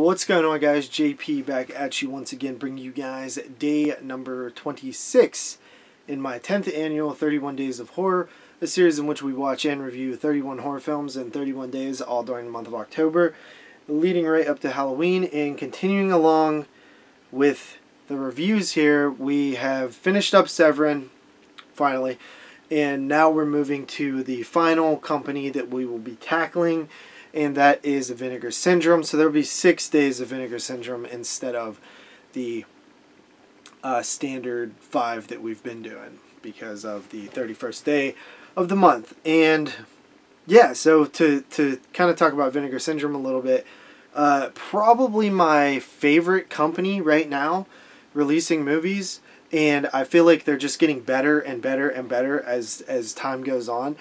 What's going on, guys? JP back at you once again, bringing you guys day number 26 in my 10th annual 31 Days of Horror, a series in which we watch and review 31 horror films in 31 days, all during the month of October, leading right up to Halloween. And continuing along with the reviews here, we have finished up Severin, finally, and now we're moving to the final company that we will be tackling, and that is Vinegar Syndrome. So there will be 6 days of Vinegar Syndrome instead of the standard 5 that we've been doing because of the 31st day of the month. And yeah, so to kind of talk about Vinegar Syndrome a little bit, probably my favorite company right now releasing movies, and I feel like they're just getting better and better and better as time goes on.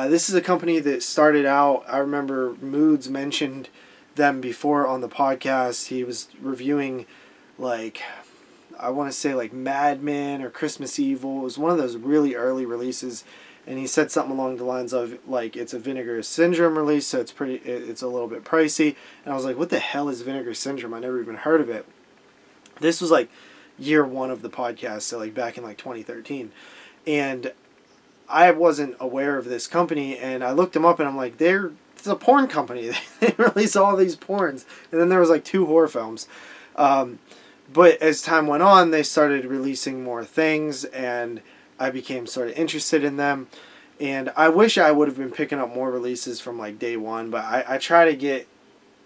This is a company that started out, I remember Moods mentioned them before on the podcast. He was reviewing, like, I want to say like Mad Men or Christmas Evil. It was one of those really early releases, and he said something along the lines of, like, it's a Vinegar Syndrome release, so it's a little bit pricey. And I was like, what the hell is Vinegar Syndrome? I never even heard of it. This was like year 1 of the podcast, so like back in like 2013. And I wasn't aware of this company, and I looked them up, and I'm like, it's a porn company. They release all these porns. And then there was like 2 horror films. But as time went on, they started releasing more things, and I became sort of interested in them. And I wish I would have been picking up more releases from like day 1, but I try to get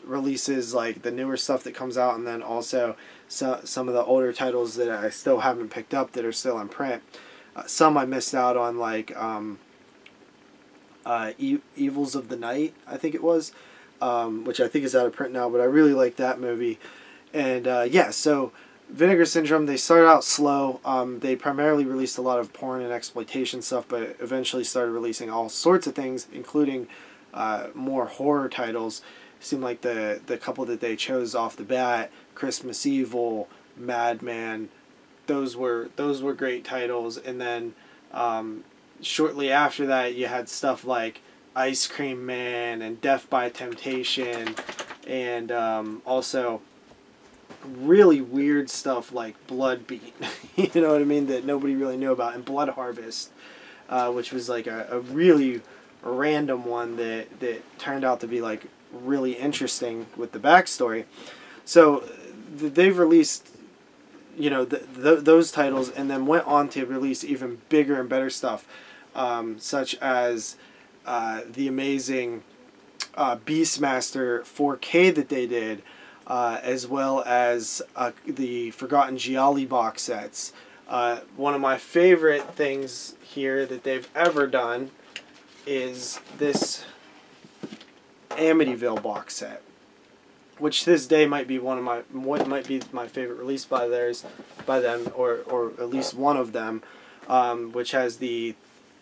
releases like the newer stuff that comes out, and then also some of the older titles that I still haven't picked up that are still in print. Some I missed out on, like Evils of the Night, I think it was, which I think is out of print now, but I really like that movie. And yeah, so Vinegar Syndrome, they started out slow. They primarily released a lot of porn and exploitation stuff, but eventually started releasing all sorts of things, including more horror titles. It seemed like the couple that they chose off the bat, Christmas Evil, Mad Men, those were great titles. And then shortly after that, you had stuff like Ice Cream Man and Death by Temptation, and also really weird stuff like Blood Beat, you know what I mean, that nobody really knew about, and Blood Harvest, which was like a really random one that turned out to be like really interesting with the backstory. So they've released, you know, those titles, and then went on to release even bigger and better stuff, such as the amazing Beastmaster 4K that they did, as well as the Forgotten Gialli box sets. One of my favorite things here that they've ever done is this Amityville box set, which to this day might be what might be my favorite release by them, or at least one of them, which has the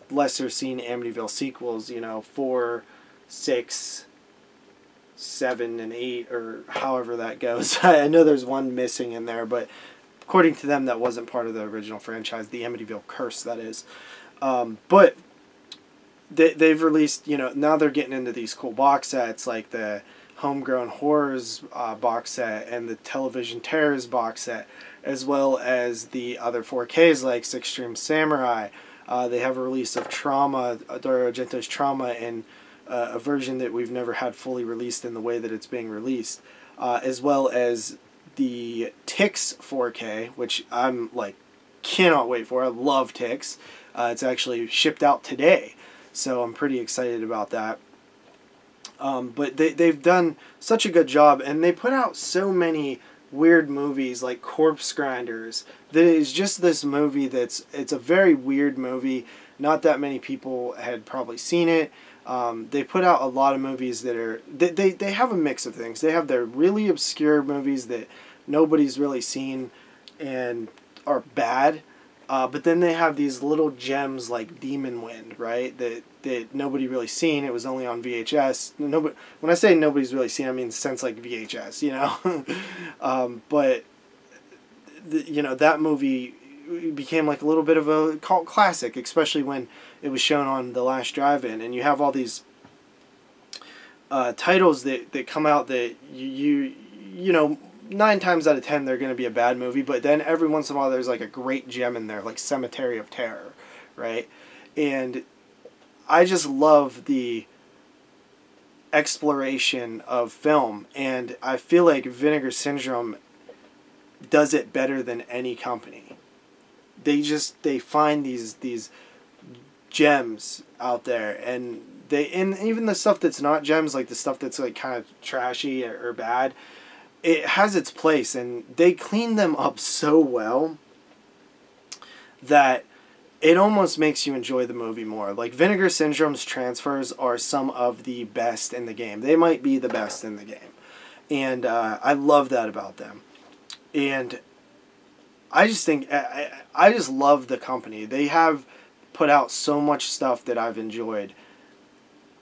lesser seen Amityville sequels, you know, 4, 6, 7, and 8, or however that goes. I know there's one missing in there, but according to them, that wasn't part of the original franchise, the Amityville Curse, that is. But they've released, you know, now they're getting into these cool box sets, like the Homegrown Horrors box set and the Television Terrors box set, as well as the other 4Ks like Six Stream Samurai. They have a release of Trauma, Dario Argento's Trauma, and a version that we've never had fully released in the way that it's being released, as well as the Ticks 4K, which I'm like cannot wait for. I love Ticks. It's actually shipped out today, so I'm pretty excited about that. But they've done such a good job, and they put out so many weird movies like Corpse Grinders that is just this movie it's a very weird movie. Not that many people had probably seen it. They put out a lot of movies that are they have a mix of things. They have their really obscure movies that nobody's really seen and are bad, but then they have these little gems like Demon Wind, right, that nobody really seen. It was only on VHS. Nobody, when I say nobody's really seen, I mean since like VHS, you know. But you know, that movie became like a little bit of a cult classic, especially when it was shown on The Last Drive-In. And you have all these titles that come out that you know, 9 times out of 10 they're going to be a bad movie, but then every once in a while there's like a great gem in there, like Cemetery of Terror, right? And I just love the exploration of film, and I feel like Vinegar Syndrome does it better than any company. They find these gems out there, and even the stuff that's not gems, like the stuff that's like kind of trashy or bad, it has its place, and they clean them up so well that it almost makes you enjoy the movie more. Like, Vinegar Syndrome's transfers are some of the best in the game. They might be the best in the game. And I love that about them. And I just think, I just love the company. They have put out so much stuff that I've enjoyed,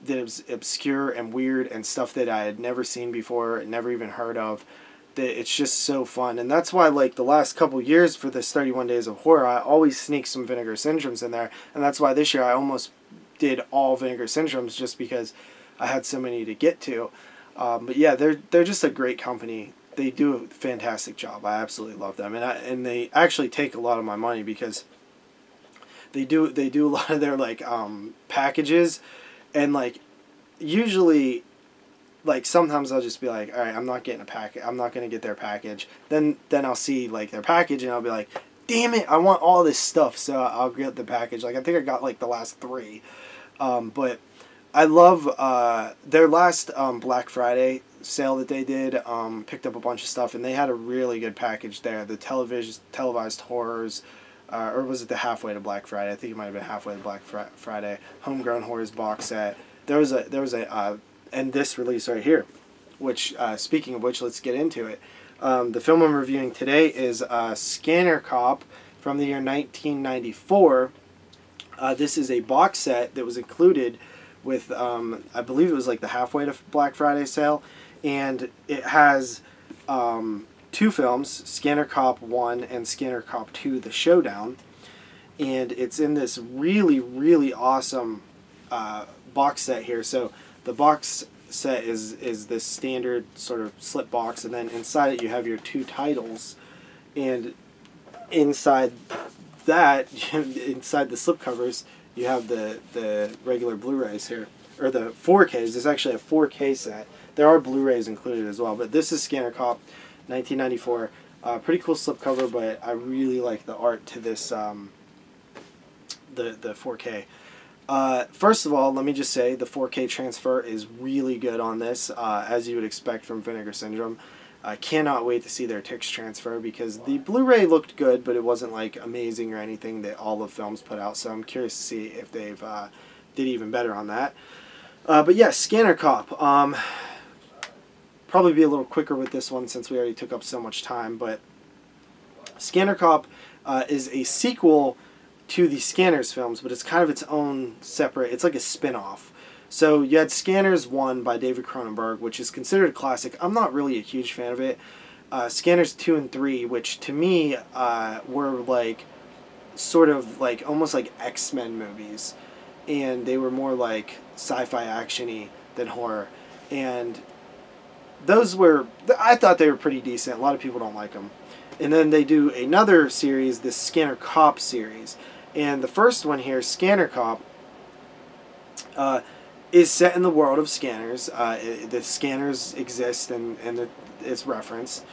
that is obscure and weird and stuff that I had never seen before, never even heard of. That it's just so fun. And that's why, like, the last couple years for this 31 Days of Horror, I always sneak some Vinegar Syndromes in there. And that's why this year I almost did all Vinegar Syndromes, just because I had so many to get to. But yeah, they're just a great company. They do a fantastic job. I absolutely love them. And they actually take a lot of my money, because they do a lot of their, like, packages. And, like, usually, like, sometimes I'll just be like, all right, I'm not getting a package. I'm not going to get their package. Then I'll see, like, their package, and I'll be like, damn it, I want all this stuff, so I'll get the package. Like, I think I got, like, the last 3. But I love their last Black Friday sale that they did. Picked up a bunch of stuff, and they had a really good package there. The televised horrors, or was it the halfway to Black Friday? I think it might have been halfway to Black Friday. Homegrown Horrors box set. There was a and this release right here, which, speaking of which, let's get into it. The film I'm reviewing today is Scanner Cop from the year 1994. This is a box set that was included with, I believe it was like the halfway to Black Friday sale, and it has 2 films, Scanner Cop 1 and Scanner Cop 2, The Showdown, and it's in this really, really awesome box set here. So the box set is this standard sort of slip box, and then inside it you have your 2 titles, and inside that, inside the slip covers, you have the regular Blu-rays here, or the 4Ks. There's actually a 4K set. There are Blu-rays included as well, but this is Scanner Cop 1994. Pretty cool slipcover, but I really like the art to this, the 4K. First of all, let me just say the 4K transfer is really good on this, as you would expect from Vinegar Syndrome. I cannot wait to see their TIX transfer, because the Blu-ray looked good, but it wasn't like amazing or anything that all the films put out, so I'm curious to see if they've did even better on that. But yeah, Scanner Cop. Probably be a little quicker with this one since we already took up so much time, but Scanner Cop is a sequel to the Scanners films, but it's kind of its own separate, it's like a spin-off. So you had Scanners 1 by David Cronenberg, which is considered a classic. I'm not really a huge fan of it. Scanners 2 and 3, which to me were like sort of like almost like X-Men movies, and they were more like sci-fi action-y than horror. And those were, I thought they were pretty decent. A lot of people don't like them. And then they do another series, this Scanner Cop series. And the first one here, Scanner Cop, is set in the world of scanners. The scanners exist, and it's referenced.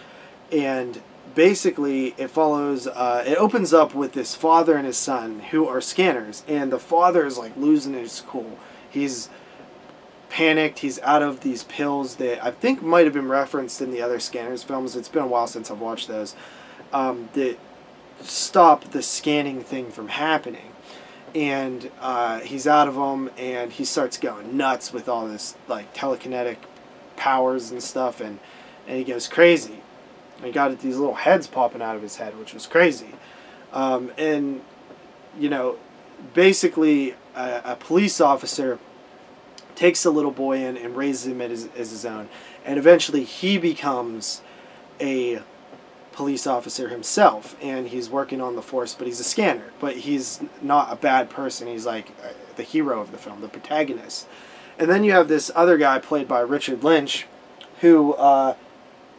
And basically, it follows, it opens up with this father and his son who are scanners. And the father is like losing his cool. He's panicked. He's out of these pills that I think might have been referenced in the other Scanners films. It's been a while since I've watched those. That stop the scanning thing from happening. And he's out of them, and he starts going nuts with all this like telekinetic powers and stuff, and he goes crazy. And he got these little heads popping out of his head, which was crazy. And you know, basically a police officer takes a little boy in and raises him as his own, and eventually he becomes a police officer himself, and he's working on the force, but he's a scanner. But he's not a bad person. He's like the hero of the film, the protagonist. And then you have this other guy played by Richard Lynch, who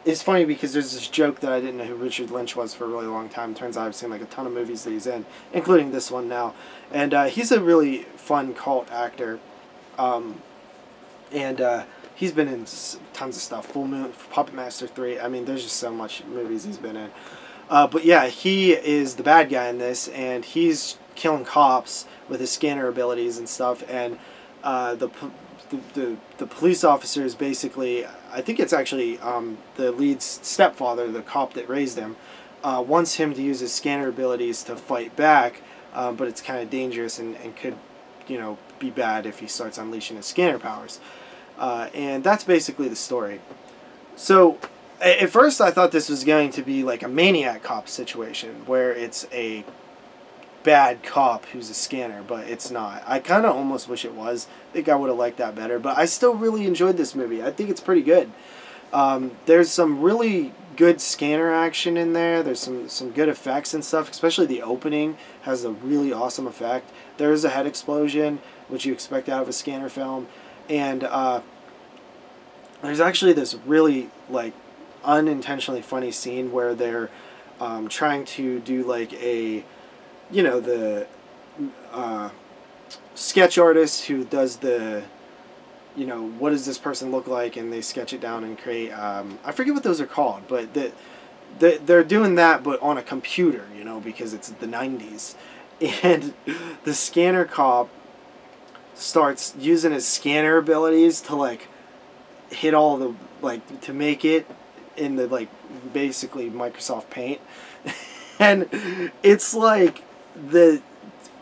it's funny because there's this joke that I didn't know who Richard Lynch was for a really long time. Turns out I've seen like a ton of movies that he's in, including this one now. And he's a really fun cult actor. He's been in tons of stuff. Full Moon, Puppet Master 3. I mean, there's just so much movies he's been in. But yeah, he is the bad guy in this, and he's killing cops with his scanner abilities and stuff. And the police officer is basically, I think it's actually the lead's stepfather, the cop that raised him, wants him to use his scanner abilities to fight back, but it's kind of dangerous and could, you know, be bad if he starts unleashing his scanner powers. And that's basically the story. So, at first I thought this was going to be like a Maniac Cop situation, where it's a bad cop who's a scanner, but it's not. I kind of almost wish it was. I think I would have liked that better, but I still really enjoyed this movie. I think it's pretty good. There's some really good scanner action in there. There's some good effects and stuff, especially the opening has a really awesome effect. There is a head explosion, which you expect out of a scanner film. And there's actually this really, like, unintentionally funny scene where they're trying to do, like, a, you know, the sketch artist who does the, you know, what does this person look like, and they sketch it down and create, I forget what those are called, but they're doing that, but on a computer, you know, because it's the 90s. And the scanner cop starts using his scanner abilities to, like, hit all the, like, to make it in the, like, basically Microsoft Paint. And it's, like, the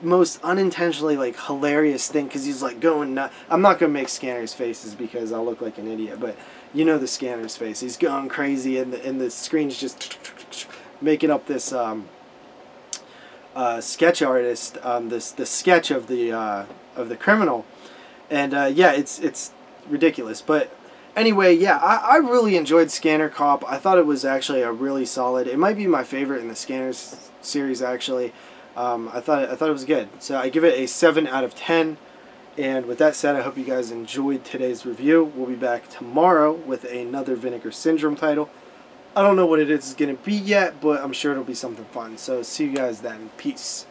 most unintentionally, like, hilarious thing, because he's, like, going nuts. I'm not going to make Scanner's faces because I'll look like an idiot, but you know the Scanner's face. He's going crazy, and the screen's just making up this, sketch artist, the sketch of the criminal, and yeah, it's ridiculous. But anyway, yeah, I really enjoyed Scanner Cop. I thought it was actually a really solid. It might be my favorite in the Scanners series, actually. I thought it was good. So I give it a 7 out of 10. And with that said, I hope you guys enjoyed today's review. We'll be back tomorrow with another Vinegar Syndrome title. I don't know what it is going to be yet, but I'm sure it'll be something fun. So see you guys then. Peace.